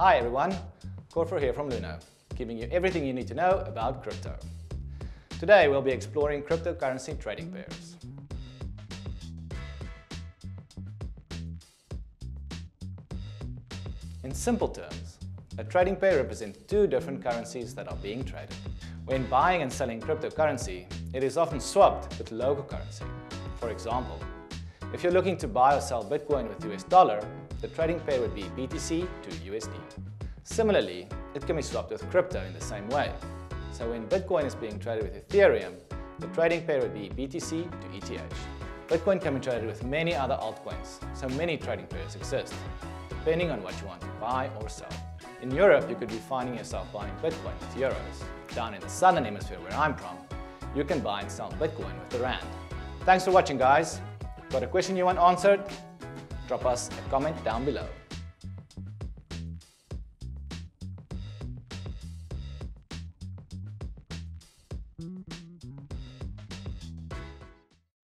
Hi everyone, Corfer here from Luno, giving you everything you need to know about crypto. Today we'll be exploring cryptocurrency trading pairs. In simple terms, a trading pair represents two different currencies that are being traded. When buying and selling cryptocurrency, it is often swapped with local currency. For example, if you're looking to buy or sell Bitcoin with US dollar, the trading pair would be BTC to USD. Similarly, it can be swapped with crypto in the same way. So when Bitcoin is being traded with Ethereum, the trading pair would be BTC to ETH. Bitcoin can be traded with many other altcoins, so many trading pairs exist, depending on what you want to buy or sell. In Europe, you could be finding yourself buying Bitcoin with euros. Down in the southern hemisphere where I'm from, you can buy and sell Bitcoin with the rand. Thanks for watching, guys. Got a question you want answered? Drop us a comment down below.